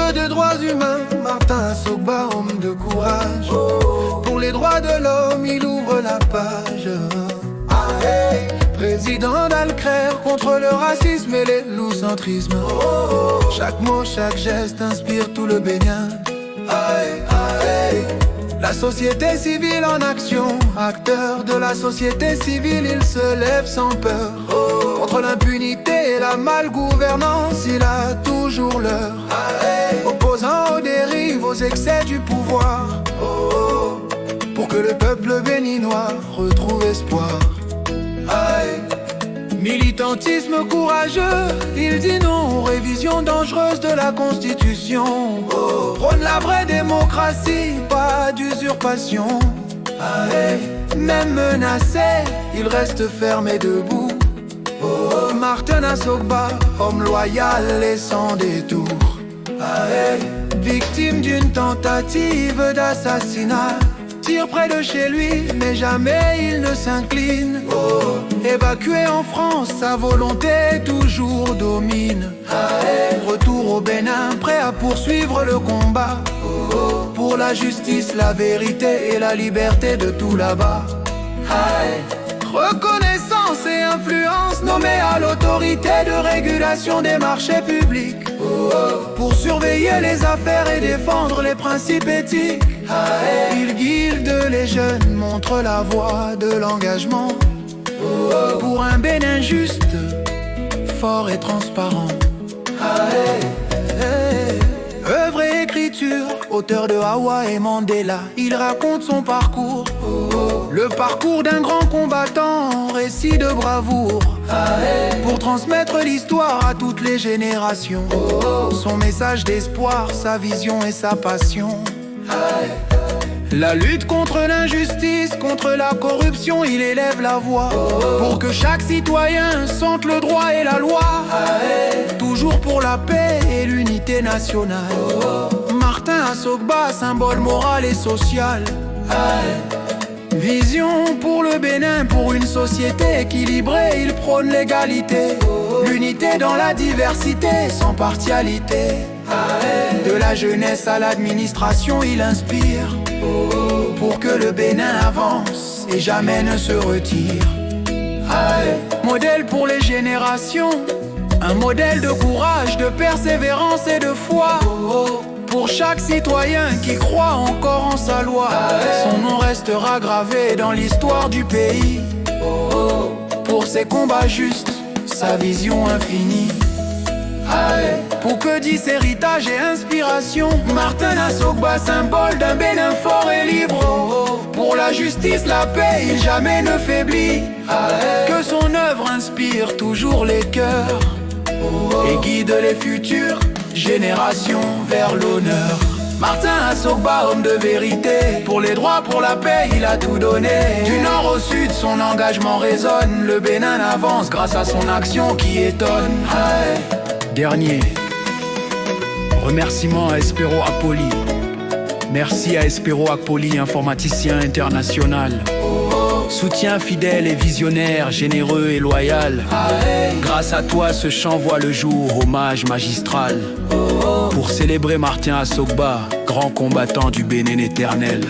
Amoureux de droits humains, Martin Assogba, homme de courage. Pour les droits de l'homme, il ouvre la page. Président d'Alcrère, contre le racisme et l'élocentrisme. Chaque mot, chaque geste inspire tout le Bénin. La société civile en action, acteur de la société civile, il se lève sans peur. Contre l'impunité et la malgouvernance, il a toujours l'heure. Opposant aux dérives, aux excès du pouvoir, pour que le peuple béninois retrouve espoir. Militantisme courageux, il dit non aux révisions dangereuses de la Constitution. Prône la vraie démocratie, pas d'usurpation. Même menacé, il reste ferme et debout. Martin Assogba, homme loyal et sans détour. Victime d'une tentative d'assassinat. Tire près de chez lui, mais jamais il ne s'incline. Évacué en France, sa volonté toujours domine. Retour au Bénin, prêt à poursuivre le combat. Pour la justice, la vérité et la liberté de tout là-bas. Reconnaissance et influence nommée à l'autorité de régulation des marchés publics. Pour surveiller les affaires et défendre les principes éthiques. Il guide les jeunes, montre la voie de l'engagement. Pour un Bénin juste, fort et transparent. Œuvre et écriture, auteur de Hawa et Mandela, il raconte son parcours. Le parcours d'un grand combattant, récit de bravoure. Pour transmettre l'histoire à toutes les générations. Son message d'espoir, sa vision et sa passion. La lutte contre l'injustice, contre la corruption, il élève la voix. Pour que chaque citoyen sente le droit et la loi. Toujours pour la paix et l'unité nationale. Martin Assogba, symbole moral et social. Vision pour le Bénin, pour une société équilibrée, il prône l'égalité. L'unité dans la diversité, sans partialité. De la jeunesse à l'administration, il inspire. Pour que le Bénin avance et jamais ne se retire. Modèle pour les générations, un modèle de courage, de persévérance et de foi. Pour chaque citoyen qui croit encore en sa loi. Son nom restera gravé dans l'histoire du pays. Pour ses combats justes, sa vision infinie. Pour que dise héritage et inspiration, Martin Assogba, symbole d'un Bénin fort et libre. Pour la justice, la paix, il jamais ne faiblit. Que son œuvre inspire toujours les cœurs et guide les futures générations vers l'honneur. Martin Assogba, homme de vérité, pour les droits, pour la paix, il a tout donné. Du nord au sud, son engagement résonne. Le Bénin avance grâce à son action qui étonne. Dernier remerciement à Espero Akpoli. Merci à Espero Akpoli, informaticien international. Soutien fidèle et visionnaire, généreux et loyal. Grâce à toi, ce chant voit le jour, hommage magistral. Pour célébrer Martin Assogba, grand combattant du Bénin éternel.